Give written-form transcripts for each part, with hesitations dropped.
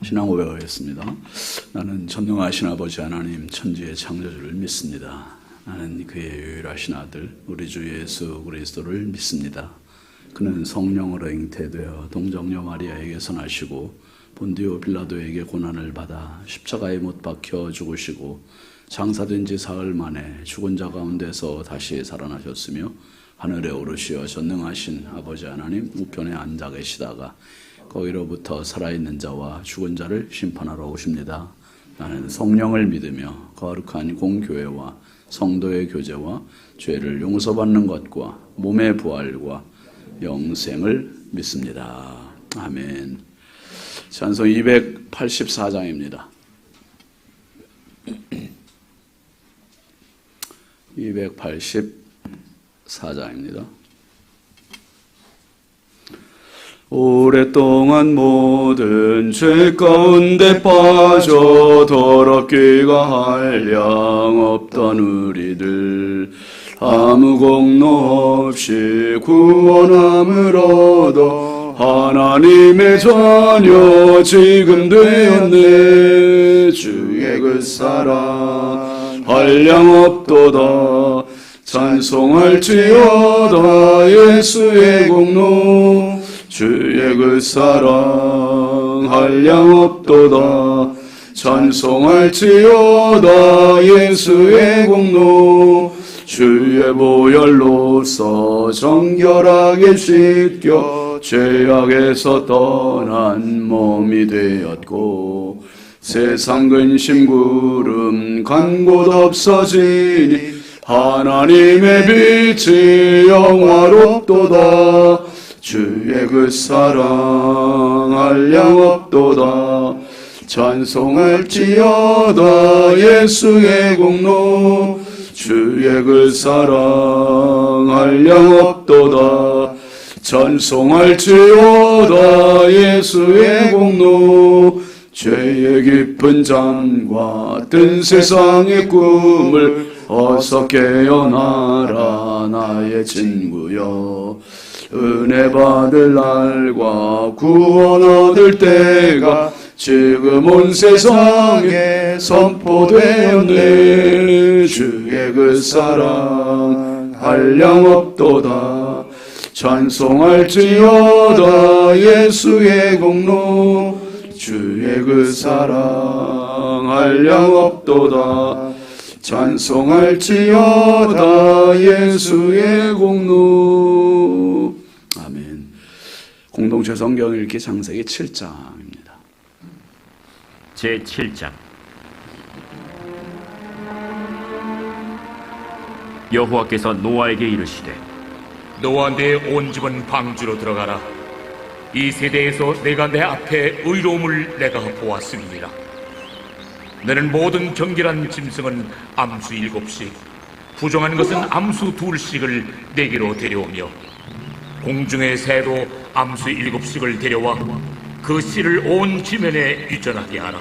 신앙 고백하겠습니다. 나는 전능하신 아버지 하나님 천지의 창조주를 믿습니다. 나는 그의 유일하신 아들 우리 주 예수 그리스도를 믿습니다. 그는 성령으로 잉태되어 동정녀 마리아에게서 나시고 본디오 빌라도에게 고난을 받아 십자가에 못 박혀 죽으시고 장사된 지 사흘 만에 죽은 자 가운데서 다시 살아나셨으며 하늘에 오르시어 전능하신 아버지 하나님 우편에 앉아 계시다가 거기로부터 살아있는 자와 죽은 자를 심판하러 오십니다. 나는 성령을 믿으며 거룩한 공교회와 성도의 교제와 죄를 용서받는 것과 몸의 부활과 영생을 믿습니다. 아멘. 찬송 284장입니다. 284장입니다. 오랫동안 모든 죄 가운데 빠져 더럽기가 한량 없던 우리들 아무 공로 없이 구원함을 얻어 하나님의 자녀 지금 되었네. 주의 그 사랑 한량 없도다. 찬송할지어다 예수의 공로. 주의 그 사랑 한량 없도다. 찬송할지어다 예수의 공로. 주의 보혈로서 정결하게 씻겨 죄악에서 떠난 몸이 되었고 세상 근심 구름 간 곳 없어지니 하나님의 빛이 영화롭도다. 주의 그 사랑 한량 없도다. 찬송할지어다 예수의 공로. 주의 그 사랑 한량 없도다. 찬송할지어다 예수의 공로. 죄의 깊은 잠과 뜬 세상의 꿈을 어서 깨어나라 나의 친구여. 은혜 받을 날과 구원 얻을 때가 지금 온 세상에 선포되었네. 주의 그 사랑 한량 없도다. 찬송할지어다 예수의 공로. 주의 그 사랑 한량 없도다. 찬송할지어다 예수의 공로. 아멘. 공동체 성경 읽기 창세기 7장입니다. 제7장. 여호와께서 노아에게 이르시되 너와 내 온 집은 방주로 들어가라. 이 세대에서 내가 내 앞에 의로움을 내가 보았음이니라. 너는 모든 정결한 짐승은 암수 7씩 부정한 것은 암수 2씩을 내게로 데려오며 공중의 새도 암수 7씩을 데려와 그 씨를 온 지면에 유전하게 하라.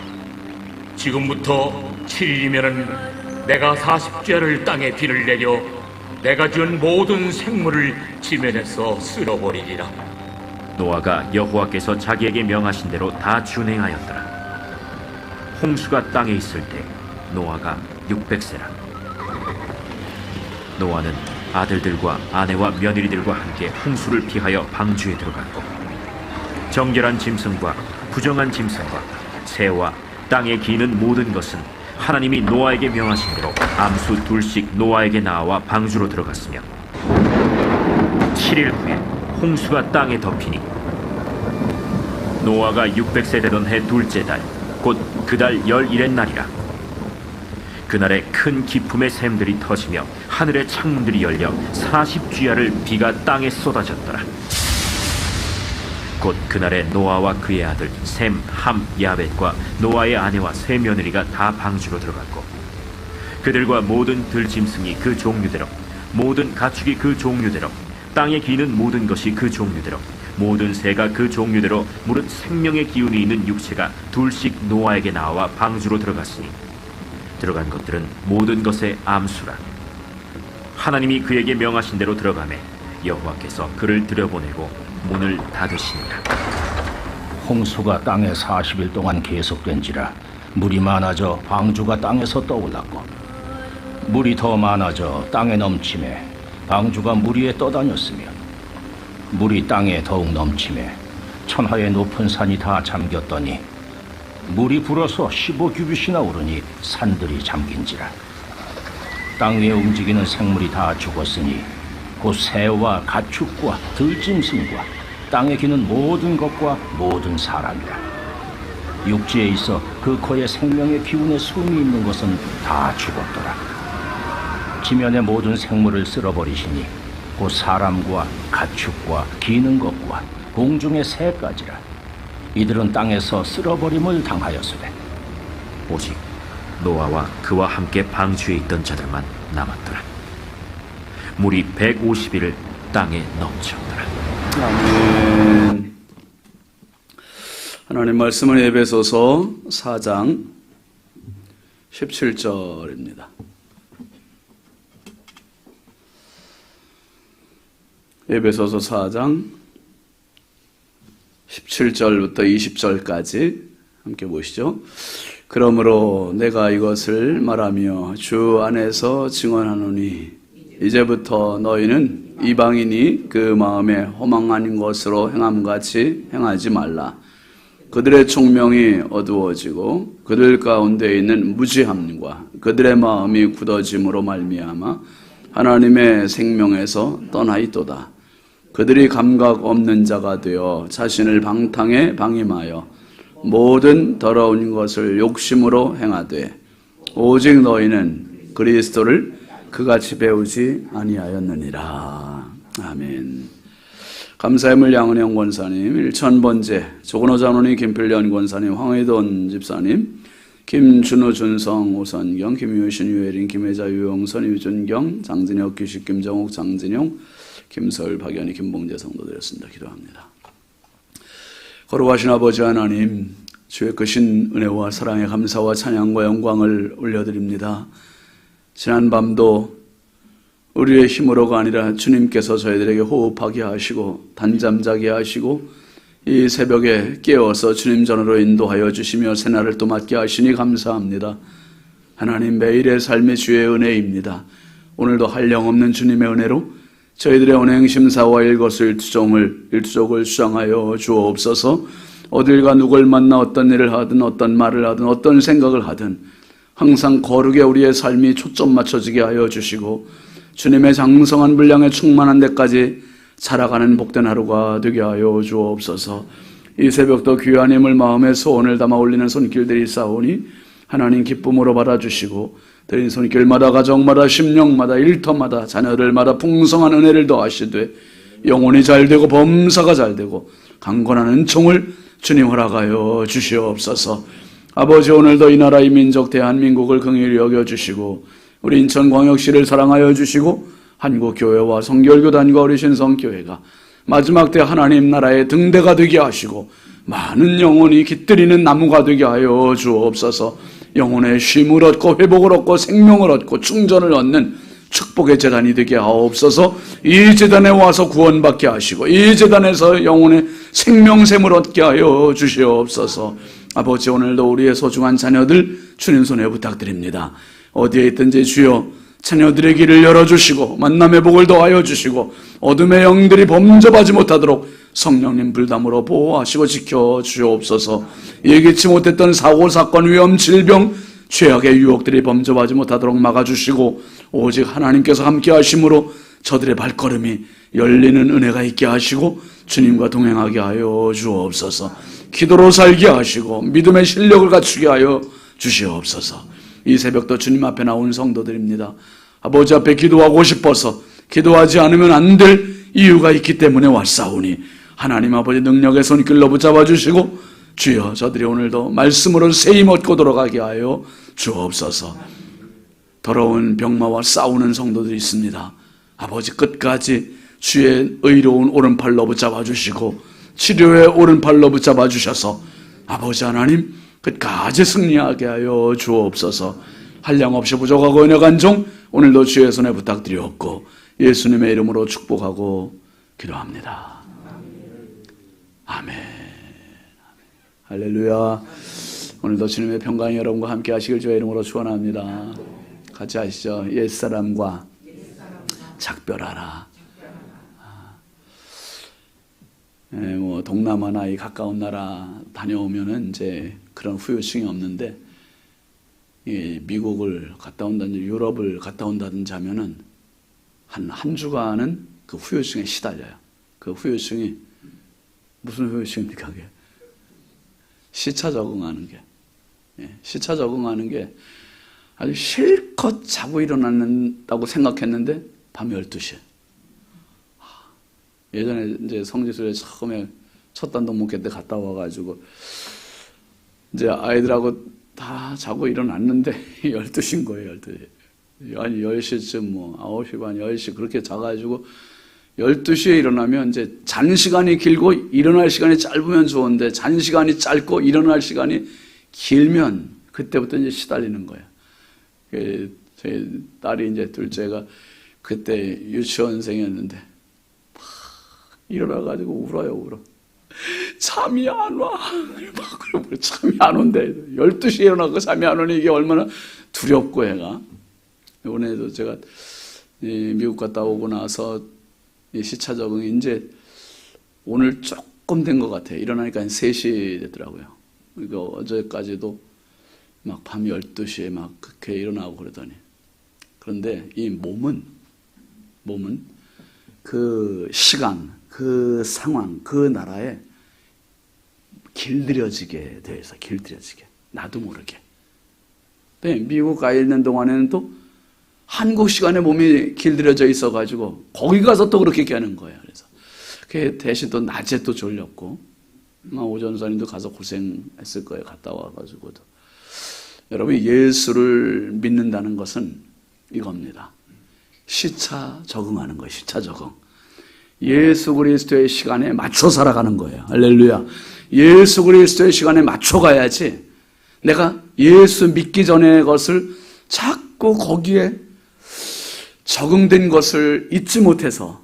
지금부터 7일이면은 내가 40죄를 땅에 비를 내려 내가 지은 모든 생물을 지면에서 쓸어버리리라. 노아가 여호와께서 자기에게 명하신 대로 다 준행하였더라. 홍수가 땅에 있을 때 노아가 600세라. 노아는 아들들과 아내와 며느리들과 함께 홍수를 피하여 방주에 들어갔고 정결한 짐승과 부정한 짐승과 새와 땅에 기는 모든 것은 하나님이 노아에게 명하신 대로 암수 2씩 노아에게 나와 방주로 들어갔으며 7일 후에 홍수가 땅에 덮이니 노아가 600세 되던 해 둘째 달 곧 그 달 11의 날이라. 그날에 큰 기품의 샘들이 터지며 하늘의 창문들이 열려 40주야를 비가 땅에 쏟아졌더라. 곧 그날에 노아와 그의 아들 셈, 함, 야벳과 노아의 아내와 세 며느리가 다 방주로 들어갔고 그들과 모든 들짐승이 그 종류대로 모든 가축이 그 종류대로 땅에 기는 모든 것이 그 종류대로 모든 새가 그 종류대로 무릇 생명의 기운이 있는 육체가 2씩 노아에게 나와 방주로 들어갔으니 들어간 것들은 모든 것의 암수라. 하나님이 그에게 명하신 대로 들어가매 여호와께서 그를 들여보내고 문을 닫으시니라. 홍수가 땅에 40일 동안 계속된지라 물이 많아져 방주가 땅에서 떠올랐고 물이 더 많아져 땅에 넘침에 방주가 물 위에 떠다녔으며 물이 땅에 더욱 넘침에 천하의 높은 산이 다 잠겼더니 물이 불어서 15규빗이나 오르니 산들이 잠긴지라. 땅 위에 움직이는 생물이 다 죽었으니 곧 새와 가축과 들짐승과 땅에 기는 모든 것과 모든 사람이라. 육지에 있어 그 코에 생명의 기운의 숨이 있는 것은 다 죽었더라. 지면의 모든 생물을 쓸어버리시니 곧 사람과 가축과 기는 것과 공중의 새까지라. 이들은 땅에서 쓸어버림을 당하였으되 오직 노아와 그와 함께 방주에 있던 자들만 남았더라. 물이 150일을 땅에 넘쳤더라. 아멘. 하나님 말씀은 에베소서 4장 17절입니다. 에베소서 4장 17절부터 20절까지 함께 보시죠. 그러므로 내가 이것을 말하며 주 안에서 증언하노니 이제부터 너희는 이방인이 그 마음에 허망 아닌 것으로 행함같이 행하지 말라. 그들의 총명이 어두워지고 그들 가운데 있는 무지함과 그들의 마음이 굳어짐으로 말미암아 하나님의 생명에서 떠나있도다. 그들이 감각 없는 자가 되어 자신을 방탕에 방임하여 모든 더러운 것을 욕심으로 행하되 오직 너희는 그리스도를 그같이 배우지 아니하였느니라. 아멘. 감사의물 양은영 권사님, 1000번째 조건호 장로님, 김필련 권사님, 황의돈 집사님, 김준우, 준성, 오선경, 김유신, 유혜린, 김혜자, 유영선, 유준경, 장진혁, 규식, 김정욱, 장진용, 김서울, 박연희, 김봉재 성도 드렸습니다. 기도합니다. 거룩하신 아버지 하나님, 주의 크신 은혜와 사랑에 감사와 찬양과 영광을 올려드립니다. 지난 밤도 우리의 힘으로가 아니라 주님께서 저희들에게 호흡하게 하시고 단잠자게 하시고 이 새벽에 깨어서 주님 전으로 인도하여 주시며 새날을 또 맞게 하시니 감사합니다. 하나님, 매일의 삶이 주의 은혜입니다. 오늘도 한량없는 주님의 은혜로 저희들의 언행심사와 일거수일투족을 수장하여 주옵소서. 어딜가 누굴 만나 어떤 일을 하든 어떤 말을 하든 어떤 생각을 하든 항상 거룩에 우리의 삶이 초점 맞춰지게 하여 주시고 주님의 장성한 분량에 충만한 데까지 살아가는 복된 하루가 되게 하여 주옵소서. 이 새벽도 귀한 힘을 마음에 소원을 담아 올리는 손길들이 있사오니 하나님 기쁨으로 받아주시고 드린 손길마다 가정마다 심령마다 일터마다 자녀들마다 풍성한 은혜를 더하시되 영혼이 잘되고 범사가 잘되고 강건한 은총을 주님 허락하여 주시옵소서. 아버지, 오늘도 이 나라 이 민족 대한민국을 긍휼히 여겨주시고 우리 인천광역시를 사랑하여 주시고 한국교회와 성결교단과 우리 신성교회가 마지막 때 하나님 나라의 등대가 되게 하시고 많은 영혼이 깃들이는 나무가 되게 하여 주옵소서. 영혼의 쉼을 얻고 회복을 얻고 생명을 얻고 충전을 얻는 축복의 재단이 되게 하옵소서. 이 재단에 와서 구원받게 하시고 이 재단에서 영혼의 생명샘을 얻게 하여 주시옵소서. 아버지, 오늘도 우리의 소중한 자녀들 주님 손에 부탁드립니다. 어디에 있든지 주여 자녀들의 길을 열어주시고 만남의 복을 더하여 주시고 어둠의 영들이 범접하지 못하도록 성령님 불담으로 보호하시고 지켜주옵소서. 예기치 못했던 사고, 사건, 위험, 질병, 죄악의 유혹들이 범접하지 못하도록 막아주시고 오직 하나님께서 함께 하심으로 저들의 발걸음이 열리는 은혜가 있게 하시고 주님과 동행하게 하여 주옵소서. 기도로 살게 하시고 믿음의 실력을 갖추게 하여 주시옵소서. 이 새벽도 주님 앞에 나온 성도들입니다. 아버지 앞에 기도하고 싶어서 기도하지 않으면 안 될 이유가 있기 때문에 왔사오니 하나님 아버지 능력의 손길로 붙잡아 주시고 주여 저들이 오늘도 말씀으로 세임 얻고 돌아가게 하여 주옵소서. 더러운 병마와 싸우는 성도들이 있습니다. 아버지, 끝까지 주의 의로운 오른팔로 붙잡아 주시고 치료의 오른팔로 붙잡아 주셔서 아버지 하나님 끝까지 승리하게 하여 주옵소서. 한량없이 부족하고 연약한 종 오늘도 주의 손에 부탁드리옵고 예수님의 이름으로 축복하고 기도합니다. 아멘. 할렐루야. 오늘도 주님의 평강이 여러분과 함께 하시길 주의 이름으로 축원합니다. 같이 하시죠. 옛사람과 작별하라. 뭐 동남아나 이 가까운 나라 다녀오면은 이제 그런 후유증이 없는데, 미국을 갔다 온다든지 유럽을 갔다 온다든지 하면은 한 주간은 그 후유증에 시달려요. 그 후유증이 무슨 후유증입니까? 그게 시차 적응하는 게, 시차 적응하는 게 아주 실컷 자고 일어났다고 생각했는데 밤 12시에. 예전에 이제 성지순례 처음에 첫 단독 목회 때 갔다 와가지고 이제 아이들하고 다 자고 일어났는데 12시인 거예요. 12시. 아니 10시쯤 뭐 9시 반 10시 그렇게 자가지고 12시에 일어나면 이제 잔 시간이 길고 일어날 시간이 짧으면 좋은데, 잔 시간이 짧고 일어날 시간이 길면 그때부터 이제 시달리는 거예요. 저희 딸이 이제 둘째가 그때 유치원생이었는데 막 일어나가지고 울어. 잠이 안 와. 막 그러고 잠이 안 온대. 12시에 일어나고 잠이 안 오니 이게 얼마나 두렵고 해가. 이번에도 제가 미국 갔다 오고 나서 시차 적응이 이제 오늘 조금 된 것 같아요. 일어나니까 한 3시 됐더라고요. 그러니까 어제까지도 막 밤 12시에 막 그렇게 일어나고 그러더니. 그런데 이 몸은 그 시간, 그 상황, 그 나라에 길들여지게 돼 있어. 길들여지게. 나도 모르게. 미국 가 있는 동안에는 또 한국 시간에 몸이 길들여져 있어가지고 거기 가서 또 그렇게 깨는 거예요. 그래서 그 대신 또 낮에 또 졸렸고, 오전사님도 가서 고생했을 거예요. 갔다 와가지고도. 여러분, 예수를 믿는다는 것은 이겁니다. 시차 적응하는 거예요. 시차 적응. 예수 그리스도의 시간에 맞춰 살아가는 거예요. 할렐루야. 예수 그리스도의 시간에 맞춰 가야지, 내가 예수 믿기 전의 것을 자꾸 거기에 적응된 것을 잊지 못해서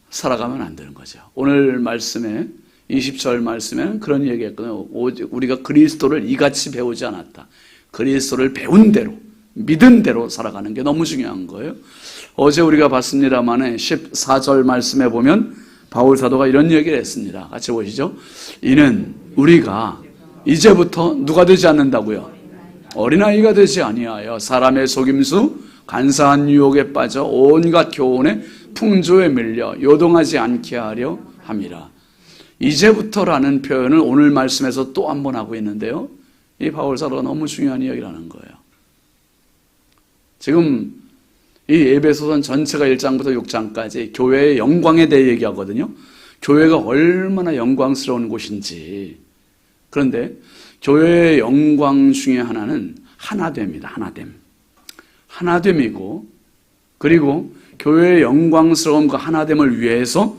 살아가면 안 되는 거죠. 오늘 말씀에 20절 말씀에는 그런 얘기했거든요. 오직 우리가 그리스도를 이같이 배우지 않았다. 그리스도를 배운 대로, 믿은 대로 살아가는 게 너무 중요한 거예요. 어제 우리가 봤습니다만 14절 말씀에 보면 바울 사도가 이런 얘기를 했습니다. 같이 보시죠. 이는 우리가 이제부터 누가 되지 않는다고요? 어린아이가 되지 아니하여 사람의 속임수 간사한 유혹에 빠져 온갖 교훈의 풍조에 밀려 요동하지 않게 하려 함이라. 이제부터라는 표현을 오늘 말씀에서 또 한 번 하고 있는데요, 이 바울 사도가 너무 중요한 이야기를 하는 거예요. 지금 이 에베소서 전체가 1장부터 6장까지 교회의 영광에 대해 얘기하거든요. 교회가 얼마나 영광스러운 곳인지. 그런데 교회의 영광 중에 하나는 하나됨입니다. 하나됨이고, 그리고 교회의 영광스러운 그 하나됨을 위해서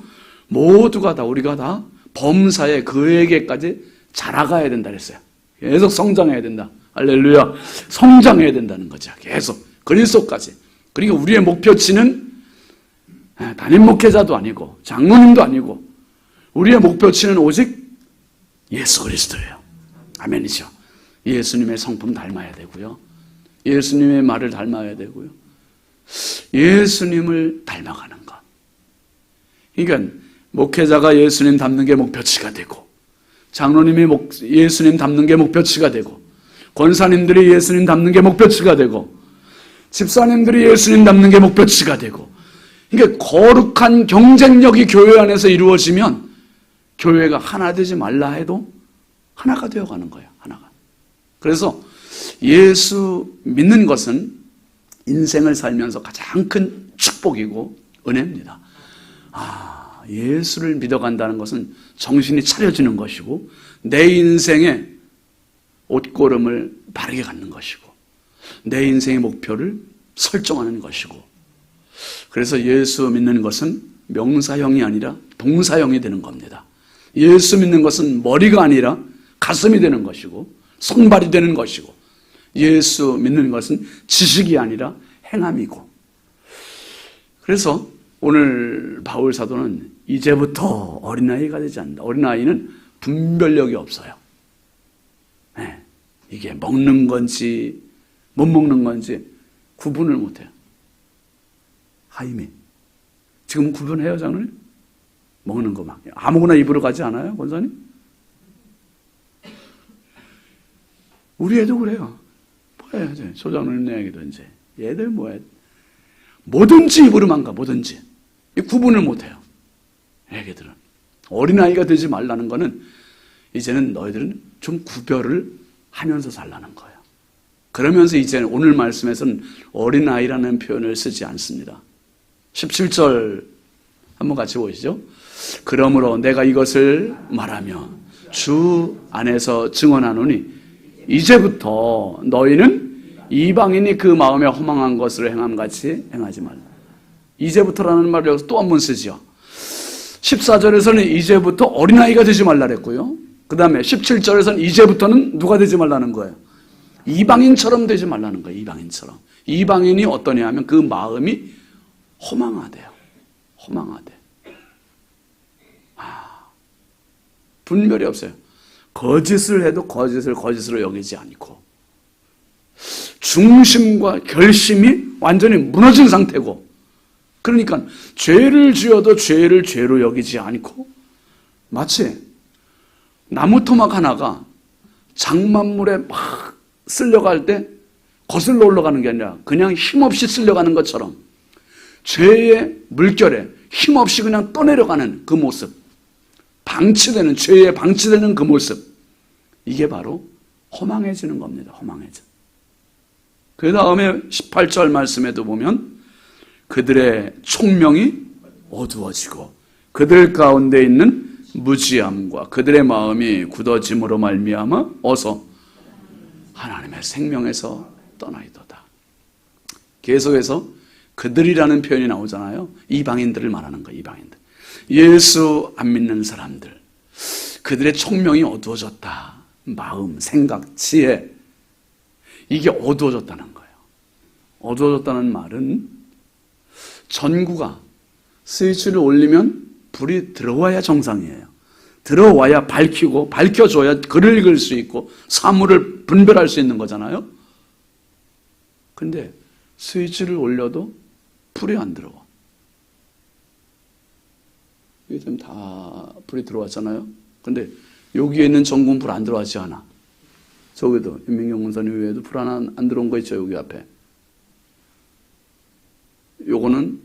모두가 다, 우리가 다 범사에 그에게까지 자라가야 된다 그랬어요. 계속 성장해야 된다. 할렐루야. 성장해야 된다는 거죠. 계속 그리스도까지. 그리고 우리의 목표치는 담임 목회자도 아니고 장로님도 아니고, 우리의 목표치는 오직 예수 그리스도예요. 아멘이죠. 예수님의 성품 닮아야 되고요, 예수님의 말을 닮아야 되고요, 예수님을 닮아가는 것. 그러니까 목회자가 예수님 닮는 게 목표치가 되고, 장로님이 예수님 닮는 게 목표치가 되고, 권사님들이 예수님 닮는 게 목표치가 되고, 집사님들이 예수님 닮는 게 목표치가 되고, 그러니까 거룩한 경쟁력이 교회 안에서 이루어지면 교회가 하나 되지 말라 해도 하나가 되어가는 거예요. 하나가. 그래서 예수 믿는 것은 인생을 살면서 가장 큰 축복이고 은혜입니다. 예수를 믿어간다는 것은 정신이 차려지는 것이고, 내 인생의 옷고름을 바르게 갖는 것이고, 내 인생의 목표를 설정하는 것이고, 그래서 예수 믿는 것은 명사형이 아니라 동사형이 되는 겁니다. 예수 믿는 것은 머리가 아니라 가슴이 되는 것이고 손발이 되는 것이고, 예수 믿는 것은 지식이 아니라 행함이고. 그래서 오늘 바울 사도는 이제부터 어린아이가 되지 않는다. 어린아이는 분별력이 없어요. 이게 먹는 건지 못 먹는 건지 구분을 못해요. 하임이 지금 구분해요, 장로님? 먹는 거 막 아무거나 입으로 가지 않아요, 권사님? 우리 애도 그래요. 뭐야지 소장로님 얘기도 이제 얘들 뭐야 뭐든지 입으로만 가, 뭐든지 이 구분을 못해요. 애기들은 어린아이가 되지 말라는 거는 이제는 너희들은 좀 구별을 하면서 살라는 거예요. 그러면서 이제는 오늘 말씀에서는 어린아이라는 표현을 쓰지 않습니다. 17절 한번 같이 보시죠. 그러므로 내가 이것을 말하며 주 안에서 증언하노니 이제부터 너희는 이방인이 그 마음에 허망한 것을 행함같이 행하지 말라. 이제부터라는 말을 여기서 또 한 번 쓰죠. 14절에서는 이제부터 어린아이가 되지 말라 그랬고요. 그 다음에 17절에서는 이제부터는 누가 되지 말라는 거예요? 이방인처럼 되지 말라는 거예요. 이방인처럼. 이방인이 어떠냐 하면 그 마음이 허망하대요. 허망하대. 분별이 없어요. 거짓을 해도 거짓으로 여기지 않고 중심과 결심이 완전히 무너진 상태고, 그러니까 죄를 지어도 죄를 죄로 여기지 않고 마치 나무 토막 하나가 장만물에 막 쓸려갈 때 거슬러 올라가는 게 아니라 그냥 힘없이 쓸려가는 것처럼 죄의 물결에 힘없이 그냥 떠내려가는 그 모습, 방치되는, 죄에 방치되는 그 모습, 이게 바로 허망해지는 겁니다. 허망해져. 그 다음에 18절 말씀에도 보면 그들의 총명이 어두워지고 그들 가운데 있는 무지함과 그들의 마음이 굳어짐으로 말미암아 어서 하나님의 생명에서 떠나이도다. 계속해서 그들이라는 표현이 나오잖아요. 이방인들을 말하는 거예요. 이방인들. 예수 안 믿는 사람들. 그들의 총명이 어두워졌다. 마음, 생각, 지혜, 이게 어두워졌다는 거예요. 어두워졌다는 말은 전구가 스위치를 올리면 불이 들어와야 정상이에요. 들어와야 밝히고 밝혀줘야 글을 읽을 수 있고 사물을 분별할 수 있는 거잖아요. 근데 스위치를 올려도 불이 안 들어와. 이게 지금 다 불이 들어왔잖아요. 근데 여기에 있는 전구는 불 안 들어왔지 않아. 저기도 임민경 문사님 외에도 불 하나 안 들어온 거 있죠, 여기 앞에. 요거는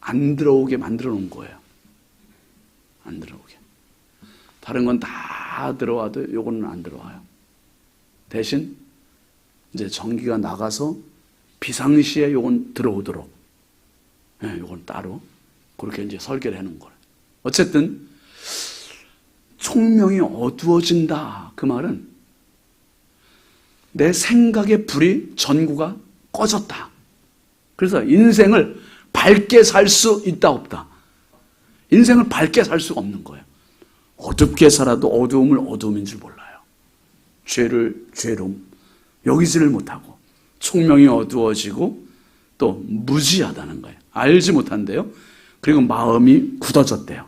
안 들어오게 만들어 놓은 거예요. 안 들어오게. 다른 건 다 들어와도 요거는 안 들어와요. 대신 이제 전기가 나가서 비상시에 요건 들어오도록, 요건 따로 그렇게 이제 설계를 해놓은 거예요. 어쨌든 총명이 어두워진다. 그 말은 내 생각의 불이, 전구가 꺼졌다. 그래서 인생을 밝게 살 수 있다 없다. 인생을 밝게 살 수가 없는 거예요. 어둡게 살아도 어두움을 어두움인 줄 몰라요. 죄를 죄로 여기지를 못하고 총명이 어두워지고 또 무지하다는 거예요. 알지 못한대요. 그리고 마음이 굳어졌대요.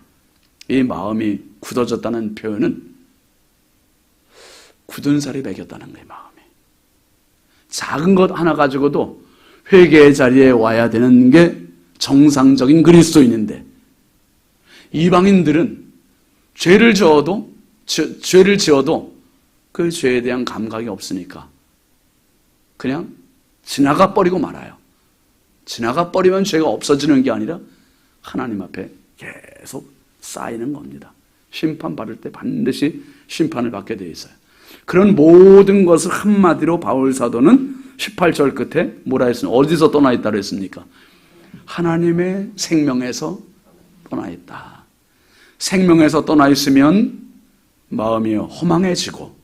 이 마음이 굳어졌다는 표현은 굳은 살이 배겼다는 거예요. 마음이. 작은 것 하나 가지고도 회개의 자리에 와야 되는 게 정상적인 그리스도인인데, 이방인들은 죄를 지어도 그 죄에 대한 감각이 없으니까 그냥 지나가 버리고 말아요. 지나가 버리면 죄가 없어지는 게 아니라 하나님 앞에 계속 쌓이는 겁니다. 심판받을 때 반드시 심판을 받게 되어 있어요. 그런 모든 것을 한마디로 바울 사도는 18절 끝에 뭐라 했습니까? 어디서 떠나 있다고 했습니까? 하나님의 생명에서 떠나 있다. 생명에서 떠나 있으면 마음이 허망해지고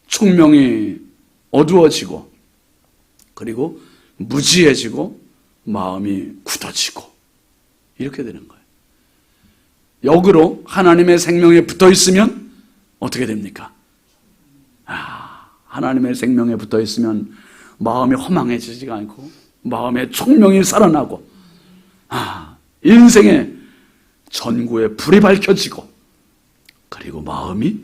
총명이 어두워지고 그리고 무지해지고 마음이 굳어지고 이렇게 되는 거예요. 역으로 하나님의 생명에 붙어 있으면 어떻게 됩니까? 하나님의 생명에 붙어 있으면 마음이 허망해지지가 않고 마음의 총명이 살아나고 인생의 전구에 불이 밝혀지고 그리고 마음이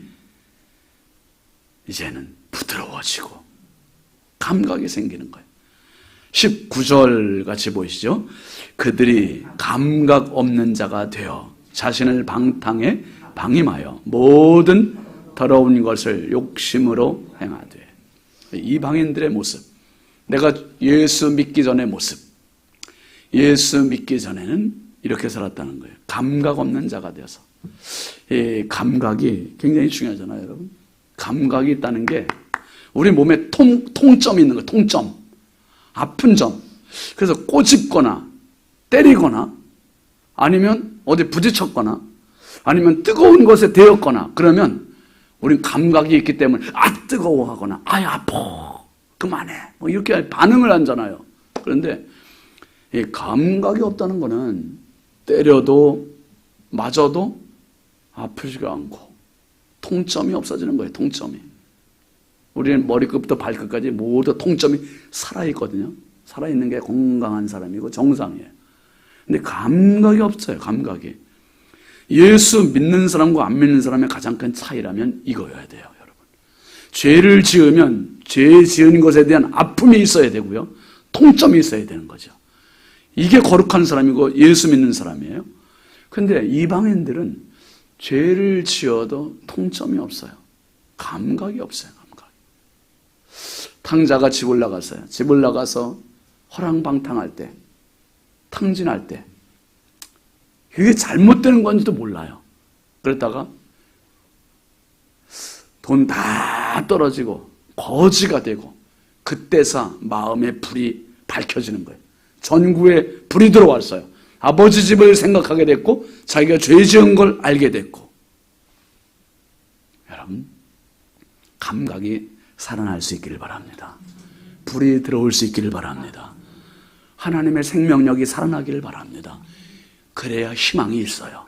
이제는 부드러워지고 감각이 생기는 거예요. 19절 같이 보이시죠? 그들이 감각 없는 자가 되어 자신을 방탕에 방임하여 모든 더러운 것을 욕심으로 행하되. 이방인들의 모습, 내가 예수 믿기 전의 모습, 예수 믿기 전에는 이렇게 살았다는 거예요. 감각 없는 자가 되어서. 이 감각이 굉장히 중요하잖아요, 여러분. 감각이 있다는 게 우리 몸에 통점이 있는 거예요. 통점, 아픈 점. 그래서 꼬집거나 때리거나 아니면 어디 부딪혔거나 아니면 뜨거운 것에 데였거나 그러면 우린 감각이 있기 때문에 뜨거워하거나 아파 그만해 뭐 이렇게 반응을 하잖아요. 그런데 이 감각이 없다는 거는 때려도 맞아도 아프지가 않고 통점이 없어지는 거예요. 통점이. 우리는 머리끝부터 발끝까지 모두 통점이 살아있거든요. 살아있는 게 건강한 사람이고 정상이에요. 근데 감각이 없어요. 감각이. 예수 믿는 사람과 안 믿는 사람의 가장 큰 차이라면 이거여야 돼요, 여러분. 죄를 지으면 죄 지은 것에 대한 아픔이 있어야 되고요. 통점이 있어야 되는 거죠. 이게 거룩한 사람이고 예수 믿는 사람이에요. 근데 이방인들은 죄를 지어도 통점이 없어요. 감각이 없어요. 감각이. 탕자가 집을 나갔어요. 집을 나가서 허랑방탕할 때, 탕진할 때 이게 잘못되는 건지도 몰라요. 그러다가 돈 다 떨어지고 거지가 되고 그때서 마음의 불이 밝혀지는 거예요. 전구에 불이 들어왔어요. 아버지 집을 생각하게 됐고 자기가 죄 지은 걸 알게 됐고. 여러분, 감각이 살아날 수 있기를 바랍니다. 불이 들어올 수 있기를 바랍니다. 하나님의 생명력이 살아나기를 바랍니다. 그래야 희망이 있어요.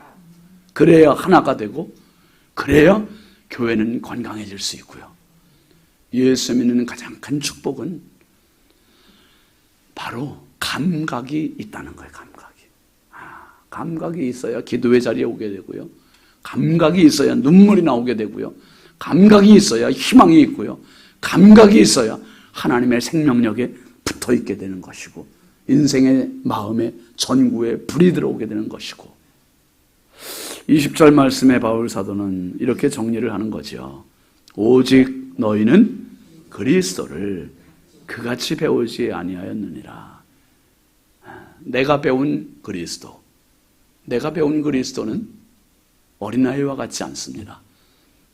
그래야 하나가 되고 그래야 교회는 건강해질 수 있고요. 예수 믿는 가장 큰 축복은 바로 감각이 있다는 거예요. 감각이 있어야 기도의 자리에 오게 되고요. 감각이 있어야 눈물이 나오게 되고요. 감각이 있어야 희망이 있고요. 감각이 있어야 하나님의 생명력에 붙어 있게 되는 것이고 인생의 마음에 전구에 불이 들어오게 되는 것이고. 20절 말씀에 바울 사도는 이렇게 정리를 하는 거죠. 오직 너희는 그리스도를 그같이 배우지 아니하였느니라. 내가 배운 그리스도, 내가 배운 그리스도는 어린아이와 같지 않습니다.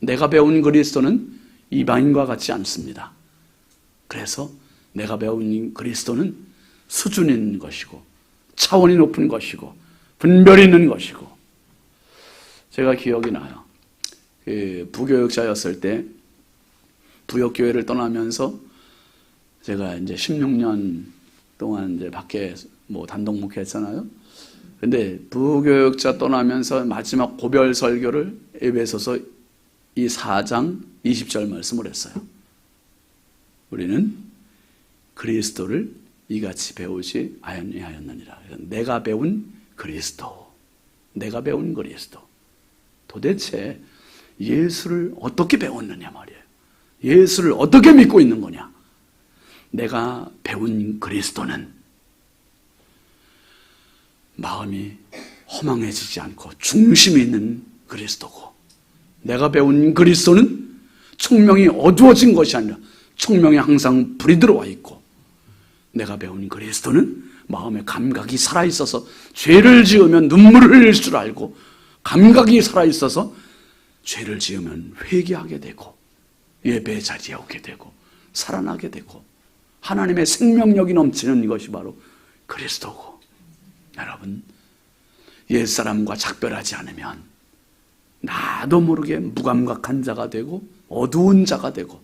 내가 배운 그리스도는 이방인과 같지 않습니다. 그래서 내가 배운 그리스도는 수준 있는 것이고 차원이 높은 것이고 분별이 있는 것이고. 제가 기억이 나요. 부교육자였을 때 부역교회를 떠나면서 제가 이제 16년 동안 이제 밖에 단독 목회했잖아요. 근데 부교육자 떠나면서 마지막 고별 설교를 에베소서 이 4장 20절 말씀을 했어요. 우리는 그리스도를 이같이 배우지 아니하였느니라. 내가 배운 그리스도, 내가 배운 그리스도. 도대체 예수를 어떻게 배웠느냐 말이에요. 예수를 어떻게 믿고 있는 거냐. 내가 배운 그리스도는 마음이 허망해지지 않고 중심이 있는 그리스도고, 내가 배운 그리스도는 총명이 어두워진 것이 아니라 총명에 항상 불이 들어와 있고, 내가 배운 그리스도는 마음의 감각이 살아있어서 죄를 지으면 눈물을 흘릴 줄 알고, 감각이 살아있어서 죄를 지으면 회개하게 되고 예배 자리에 오게 되고 살아나게 되고 하나님의 생명력이 넘치는 이것이 바로 그리스도고. 여러분, 옛사람과 작별하지 않으면 나도 모르게 무감각한 자가 되고 어두운 자가 되고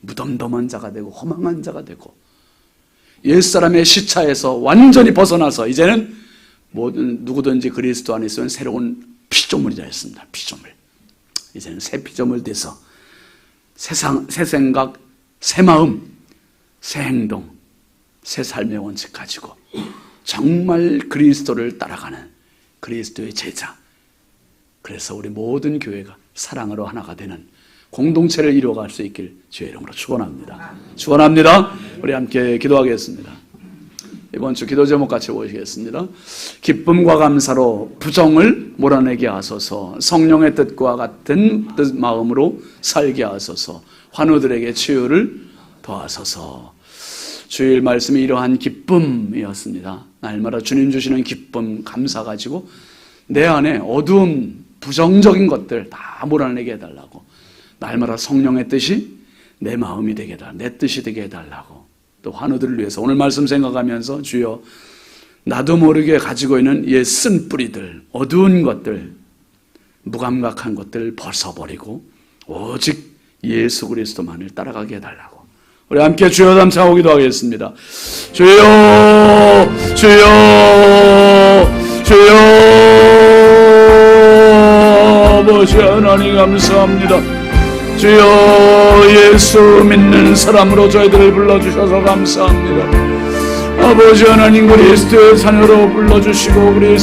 무덤덤한 자가 되고 허망한 자가 되고, 옛사람의 시차에서 완전히 벗어나서 이제는 모든 누구든지 그리스도 안에 있으면 새로운 피조물이 되었습니다. 피조물. 이제는 새 피조물 돼서 새 생각, 새 마음, 새 행동, 새 삶의 원칙 가지고 정말 그리스도를 따라가는 그리스도의 제자. 그래서 우리 모든 교회가 사랑으로 하나가 되는 공동체를 이루어갈 수 있길 주의 이름으로 축원합니다. 축원합니다. 우리 함께 기도하겠습니다. 이번 주 기도 제목 같이 보시겠습니다. 기쁨과 감사로 부정을 몰아내게 하소서. 성령의 뜻과 같은 뜻 마음으로 살게 하소서. 환우들에게 치유를 더하소서. 주일 말씀이 이러한 기쁨이었습니다. 날마다 주님 주시는 기쁨, 감사 가지고 내 안에 어두운 부정적인 것들 다 몰아내게 해달라고. 날마다 성령의 뜻이 내 마음이 되게 해달라고. 내 뜻이 되게 해달라고. 또 환우들을 위해서 오늘 말씀 생각하면서 주여 나도 모르게 가지고 있는 옛 쓴뿌리들, 어두운 것들, 무감각한 것들 벗어버리고 오직 예수 그리스도만을 따라가게 해달라고. 우리 함께 주여 감사하고 기도하겠습니다. 주여, 주여, 주여, 아버지 하나님 감사합니다. 주여, 예수 믿는 사람으로 저희들을 불러주셔서 감사합니다. 아버지 하나님, 그리스도의 자녀로 불러주시고 그리스도